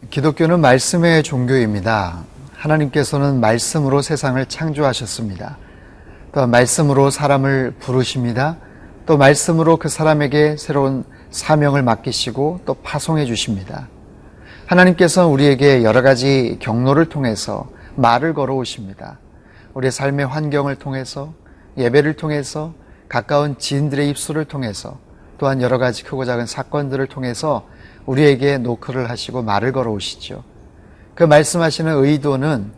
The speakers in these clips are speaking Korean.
기독교는 말씀의 종교입니다. 하나님께서는 말씀으로 세상을 창조하셨습니다. 또 말씀으로 사람을 부르십니다. 또 말씀으로 그 사람에게 새로운 사명을 맡기시고 또 파송해 주십니다. 하나님께서는 우리에게 여러 가지 경로를 통해서 말을 걸어오십니다. 우리의 삶의 환경을 통해서, 예배를 통해서, 가까운 지인들의 입술을 통해서, 또한 여러 가지 크고 작은 사건들을 통해서 우리에게 노크를 하시고 말을 걸어오시죠. 그 말씀하시는 의도는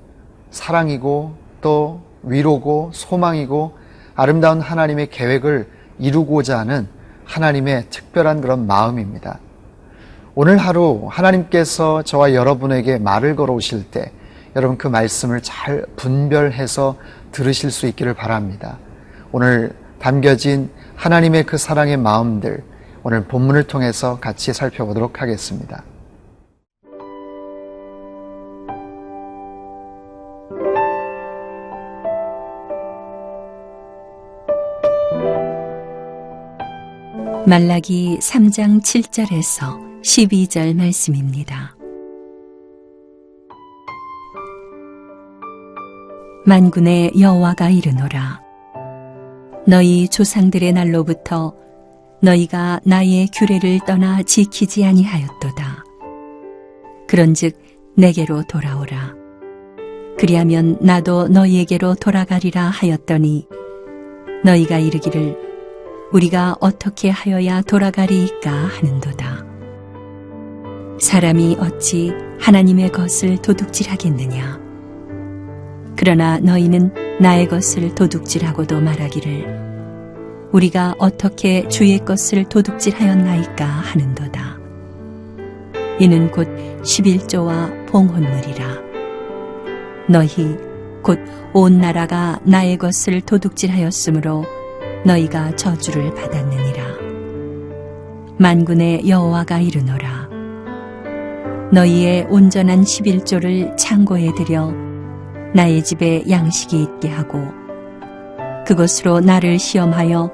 사랑이고 또 위로고 소망이고 아름다운 하나님의 계획을 이루고자 하는 하나님의 특별한 그런 마음입니다. 오늘 하루 하나님께서 저와 여러분에게 말을 걸어오실 때 여러분 그 말씀을 잘 분별해서 들으실 수 있기를 바랍니다. 오늘 담겨진 하나님의 그 사랑의 마음들, 오늘 본문을 통해서 같이 살펴보도록 하겠습니다. 말라기 3장 7절에서 12절 말씀입니다. 만군의 여호와가 이르노라. 너희 조상들의 날로부터 너희가 나의 규례를 떠나 지키지 아니하였도다. 그런즉 내게로 돌아오라. 그리하면 나도 너희에게로 돌아가리라 하였더니 너희가 이르기를 우리가 어떻게 하여야 돌아가리이까 하는도다. 사람이 어찌 하나님의 것을 도둑질하겠느냐. 그러나 너희는 나의 것을 도둑질하고도 말하기를 우리가 어떻게 주의 것을 도둑질하였나이까 하는도다. 이는 곧 11조와 봉헌물이라. 너희 곧 온 나라가 나의 것을 도둑질하였으므로 너희가 저주를 받았느니라. 만군의 여호와가 이르노라. 너희의 온전한 11조를 창고에 들여 나의 집에 양식이 있게 하고 그것으로 나를 시험하여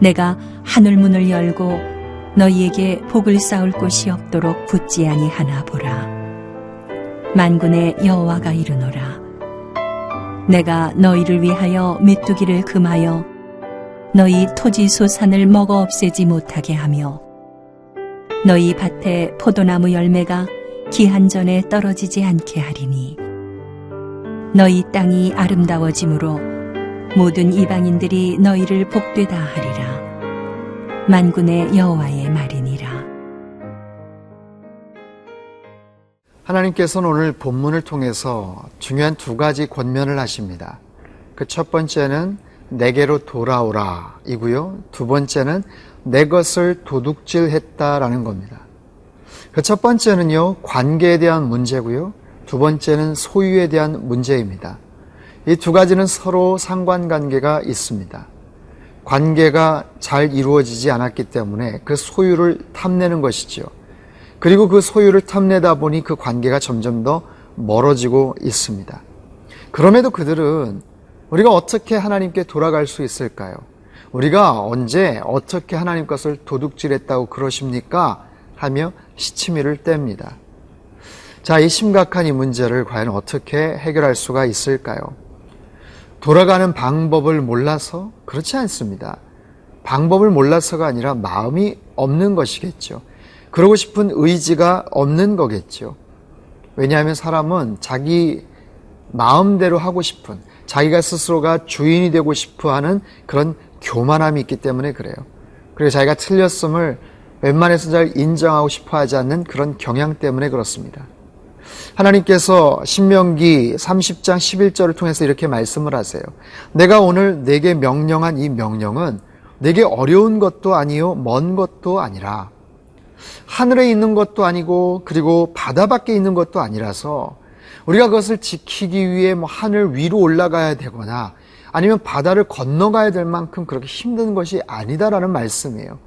내가 하늘문을 열고 너희에게 복을 쌓을 곳이 없도록 붙지 아니하나 보라. 만군의 여호와가 이르노라. 내가 너희를 위하여 메뚜기를 금하여 너희 토지 소산을 먹어 없애지 못하게 하며 너희 밭에 포도나무 열매가 기한 전에 떨어지지 않게 하리니 너희 땅이 아름다워짐으로 모든 이방인들이 너희를 복되다 하리라. 만군의 여호와의 말이니라. 하나님께서는 오늘 본문을 통해서 중요한 두 가지 권면을 하십니다. 그 첫 번째는 내게로 돌아오라 이고요. 두 번째는 내 것을 도둑질했다라는 겁니다. 그 첫 번째는요, 관계에 대한 문제고요. 두 번째는 소유에 대한 문제입니다. 이 두 가지는 서로 상관관계가 있습니다. 관계가 잘 이루어지지 않았기 때문에 그 소유를 탐내는 것이죠. 그리고 그 소유를 탐내다 보니 그 관계가 점점 더 멀어지고 있습니다. 그럼에도 그들은 우리가 어떻게 하나님께 돌아갈 수 있을까요? 우리가 언제 어떻게 하나님 것을 도둑질했다고 그러십니까? 하며 시치미를 뗍니다. 자, 이 심각한 이 문제를 과연 어떻게 해결할 수가 있을까요? 돌아가는 방법을 몰라서? 그렇지 않습니다. 방법을 몰라서가 아니라 마음이 없는 것이겠죠. 그러고 싶은 의지가 없는 거겠죠. 왜냐하면 사람은 자기 마음대로 하고 싶은, 자기가 스스로가 주인이 되고 싶어 하는 그런 교만함이 있기 때문에 그래요. 그리고 자기가 틀렸음을 웬만해서 잘 인정하고 싶어 하지 않는 그런 경향 때문에 그렇습니다. 하나님께서 신명기 30장 11절을 통해서 이렇게 말씀을 하세요. 내가 오늘 내게 명령한 이 명령은 내게 어려운 것도 아니요 먼 것도 아니라 하늘에 있는 것도 아니고 그리고 바다 밖에 있는 것도 아니라서 우리가 그것을 지키기 위해 뭐 하늘 위로 올라가야 되거나 아니면 바다를 건너가야 될 만큼 그렇게 힘든 것이 아니다라는 말씀이에요.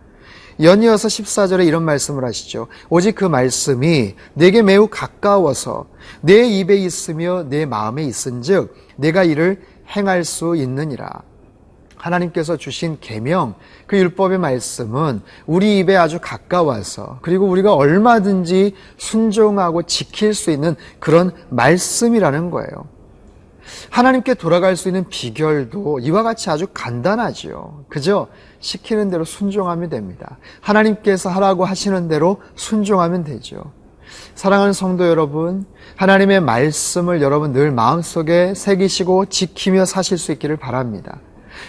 연이어서 14절에 이런 말씀을 하시죠. 오직 그 말씀이 내게 매우 가까워서 내 입에 있으며 내 마음에 있은즉 내가 이를 행할 수 있느니라. 하나님께서 주신 계명, 그 율법의 말씀은 우리 입에 아주 가까워서 그리고 우리가 얼마든지 순종하고 지킬 수 있는 그런 말씀이라는 거예요. 하나님께 돌아갈 수 있는 비결도 이와 같이 아주 간단하지요. 그저 시키는 대로 순종하면 됩니다. 하나님께서 하라고 하시는 대로 순종하면 되죠. 사랑하는 성도 여러분, 하나님의 말씀을 여러분 늘 마음속에 새기시고 지키며 사실 수 있기를 바랍니다.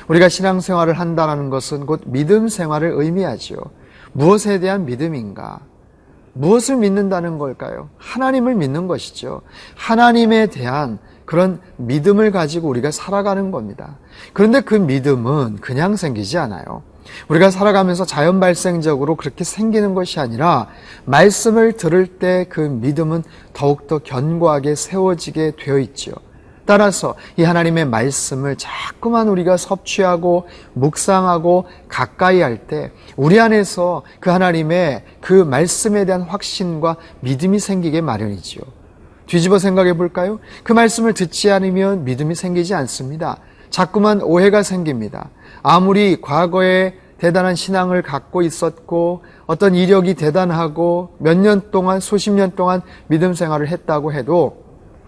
우리가 신앙생활을 한다는 것은 곧 믿음 생활을 의미하죠. 무엇에 대한 믿음인가? 무엇을 믿는다는 걸까요? 하나님을 믿는 것이죠. 하나님에 대한 그런 믿음을 가지고 우리가 살아가는 겁니다. 그런데 그 믿음은 그냥 생기지 않아요. 우리가 살아가면서 자연 발생적으로 그렇게 생기는 것이 아니라 말씀을 들을 때 그 믿음은 더욱더 견고하게 세워지게 되어 있죠. 따라서 이 하나님의 말씀을 자꾸만 우리가 섭취하고 묵상하고 가까이 할 때 우리 안에서 그 하나님의 그 말씀에 대한 확신과 믿음이 생기게 마련이지요. 뒤집어 생각해 볼까요? 그 말씀을 듣지 않으면 믿음이 생기지 않습니다. 자꾸만 오해가 생깁니다. 아무리 과거에 대단한 신앙을 갖고 있었고 어떤 이력이 대단하고 몇 년 동안 수십 년 동안 믿음 생활을 했다고 해도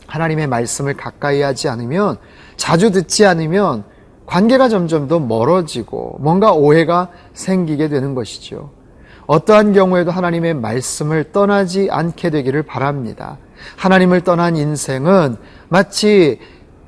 하나님의 말씀을 가까이 하지 않으면, 자주 듣지 않으면 관계가 점점 더 멀어지고 뭔가 오해가 생기게 되는 것이죠. 어떠한 경우에도 하나님의 말씀을 떠나지 않게 되기를 바랍니다. 하나님을 떠난 인생은 마치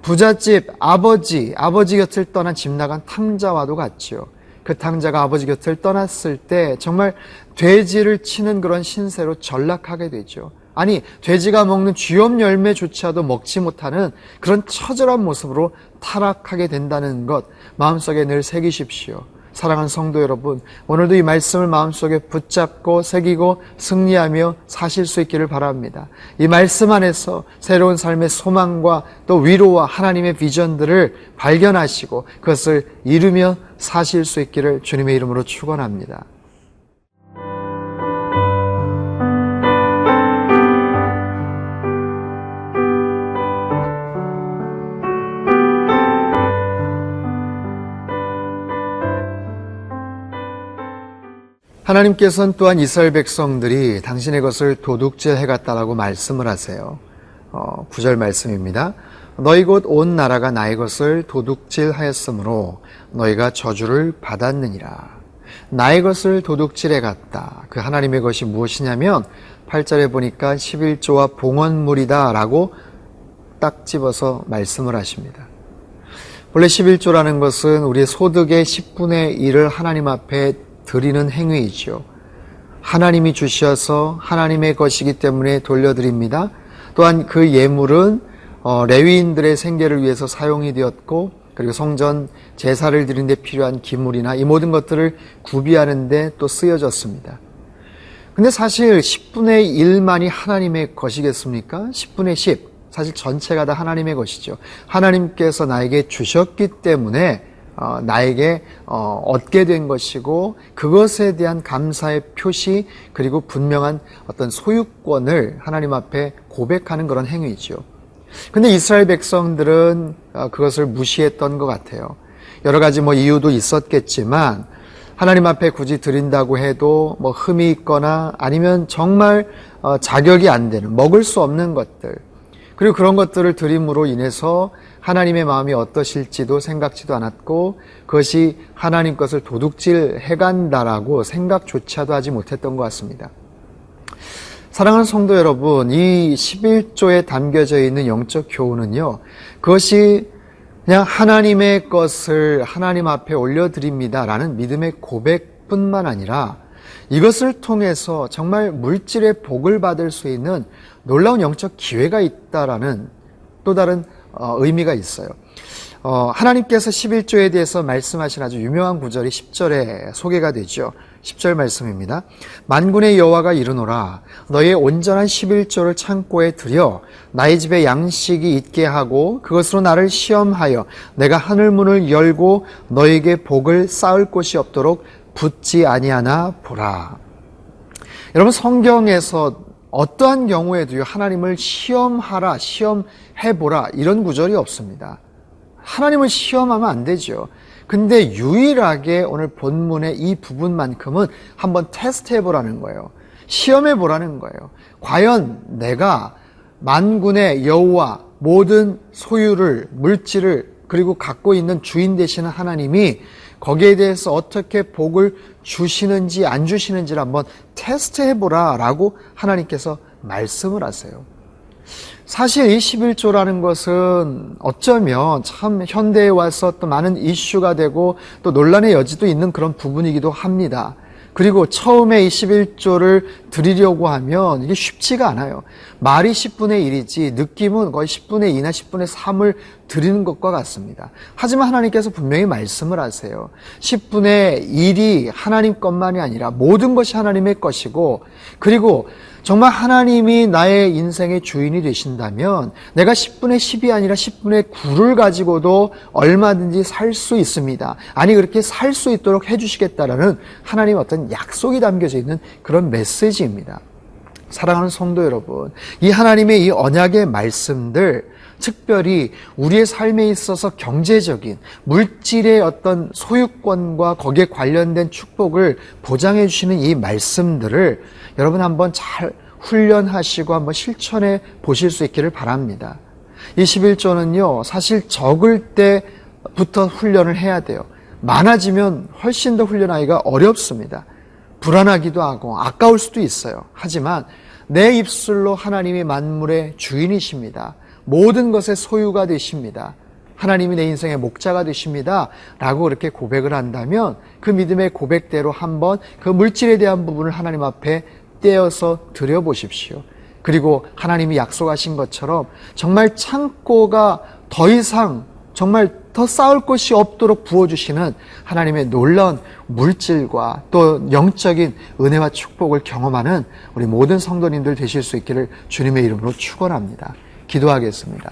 부잣집 아버지 곁을 떠난 집 나간 탕자와도 같지요. 그 탕자가 아버지 곁을 떠났을 때 정말 돼지를 치는 그런 신세로 전락하게 되죠. 아니, 돼지가 먹는 쥐염 열매조차도 먹지 못하는 그런 처절한 모습으로 타락하게 된다는 것 마음속에 늘 새기십시오. 사랑하는 성도 여러분, 오늘도 이 말씀을 마음속에 붙잡고 새기고 승리하며 사실 수 있기를 바랍니다. 이 말씀 안에서 새로운 삶의 소망과 또 위로와 하나님의 비전들을 발견하시고 그것을 이루며 사실 수 있기를 주님의 이름으로 축원합니다. 하나님께서는 또한 이스라엘 백성들이 당신의 것을 도둑질해갔다라고 말씀을 하세요. 9절 말씀입니다. 너희 곧 온 나라가 나의 것을 도둑질하였으므로 너희가 저주를 받았느니라. 나의 것을 도둑질해갔다. 그 하나님의 것이 무엇이냐면 8절에 보니까 11조와 봉헌물이다 라고 딱 집어서 말씀을 하십니다. 원래 11조라는 것은 우리의 소득의 10분의 1을 하나님 앞에 드리는 행위이죠. 하나님이 주셔서 하나님의 것이기 때문에 돌려드립니다. 또한 그 예물은 레위인들의 생계를 위해서 사용이 되었고 그리고 성전 제사를 드리는 데 필요한 기물이나 이 모든 것들을 구비하는 데 또 쓰여졌습니다. 근데 사실 10분의 1만이 하나님의 것이겠습니까? 10분의 10, 사실 전체가 다 하나님의 것이죠. 하나님께서 나에게 주셨기 때문에 나에게 얻게 된 것이고 그것에 대한 감사의 표시 그리고 분명한 어떤 소유권을 하나님 앞에 고백하는 그런 행위죠. 근데 이스라엘 백성들은 그것을 무시했던 것 같아요. 여러 가지 이유도 있었겠지만 하나님 앞에 굳이 드린다고 해도 흠이 있거나 아니면 정말 자격이 안 되는 먹을 수 없는 것들 그리고 그런 것들을 드림으로 인해서 하나님의 마음이 어떠실지도 생각지도 않았고 그것이 하나님 것을 도둑질해간다라고 생각조차도 하지 못했던 것 같습니다. 사랑하는 성도 여러분, 이 11조에 담겨져 있는 영적 교훈은요, 그것이 그냥 하나님의 것을 하나님 앞에 올려드립니다라는 믿음의 고백뿐만 아니라 이것을 통해서 정말 물질의 복을 받을 수 있는 놀라운 영적 기회가 있다라는 또 다른 의미가 있어요. 하나님께서 11조에 대해서 말씀하신 아주 유명한 구절이 10절에 소개가 되죠. 10절 말씀입니다. 만군의 여호와가 이르노라 너의 온전한 11조를 창고에 들여 나의 집에 양식이 있게 하고 그것으로 나를 시험하여 내가 하늘 문을 열고 너에게 복을 쌓을 곳이 없도록 붙지 아니하나 보라. 여러분, 성경에서 어떠한 경우에도요 하나님을 시험하라, 시험해보라 이런 구절이 없습니다. 하나님을 시험하면 안 되죠. 근데 유일하게 오늘 본문의 이 부분만큼은 한번 테스트해보라는 거예요. 시험해보라는 거예요. 과연 내가 만군의 여호와 모든 소유를, 물질을 그리고 갖고 있는 주인 되시는 하나님이 거기에 대해서 어떻게 복을 주시는지 안 주시는지를 한번 테스트해보라 라고 하나님께서 말씀을 하세요. 사실 이 11조라는 것은 어쩌면 참 현대에 와서 또 많은 이슈가 되고 또 논란의 여지도 있는 그런 부분이기도 합니다. 그리고 처음에 이 11조를 드리려고 하면 이게 쉽지가 않아요. 말이 10분의 1이지 느낌은 거의 10분의 2나 10분의 3을 드리는 것과 같습니다. 하지만 하나님께서 분명히 말씀을 하세요. 10분의 1이 하나님 것만이 아니라 모든 것이 하나님의 것이고, 그리고 정말 하나님이 나의 인생의 주인이 되신다면 내가 10분의 10이 아니라 10분의 9를 가지고도 얼마든지 살 수 있습니다. 아니, 그렇게 살 수 있도록 해주시겠다라는 하나님의 어떤 약속이 담겨져 있는 그런 메시지입니다. 사랑하는 성도 여러분, 이 하나님의 이 언약의 말씀들, 특별히 우리의 삶에 있어서 경제적인 물질의 어떤 소유권과 거기에 관련된 축복을 보장해 주시는 이 말씀들을 여러분 한번 잘 훈련하시고 한번 실천해 보실 수 있기를 바랍니다. 이 11조는요 사실 적을 때부터 훈련을 해야 돼요. 많아지면 훨씬 더 훈련하기가 어렵습니다. 불안하기도 하고 아까울 수도 있어요. 하지만 내 입술로 하나님이 만물의 주인이십니다. 모든 것의 소유가 되십니다. 하나님이 내 인생의 목자가 되십니다 라고 그렇게 고백을 한다면 그 믿음의 고백대로 한번 그 물질에 대한 부분을 하나님 앞에 떼어서 드려보십시오. 그리고 하나님이 약속하신 것처럼 정말 창고가 더 이상 정말 더 쌓을 곳이 없도록 부어주시는 하나님의 놀라운 물질과 또 영적인 은혜와 축복을 경험하는 우리 모든 성도님들 되실 수 있기를 주님의 이름으로 축원합니다. 기도하겠습니다.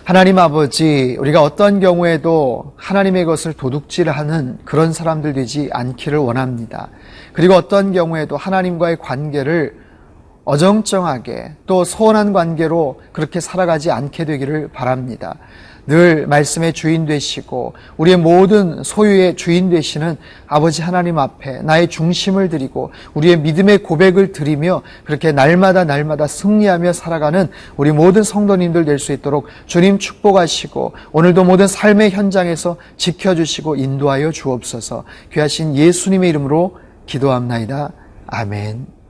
하나님 아버지, 우리가 어떤 경우에도 하나님의 것을 도둑질하는 그런 사람들 되지 않기를 원합니다. 그리고 어떤 경우에도 하나님과의 관계를 어정쩡하게 또 소원한 관계로 그렇게 살아가지 않게 되기를 바랍니다. 늘 말씀의 주인 되시고 우리의 모든 소유의 주인 되시는 아버지 하나님 앞에 나의 중심을 드리고 우리의 믿음의 고백을 드리며 그렇게 날마다 승리하며 살아가는 우리 모든 성도님들 될 수 있도록 주님 축복하시고 오늘도 모든 삶의 현장에서 지켜주시고 인도하여 주옵소서. 귀하신 예수님의 이름으로 기도합나이다. 아멘.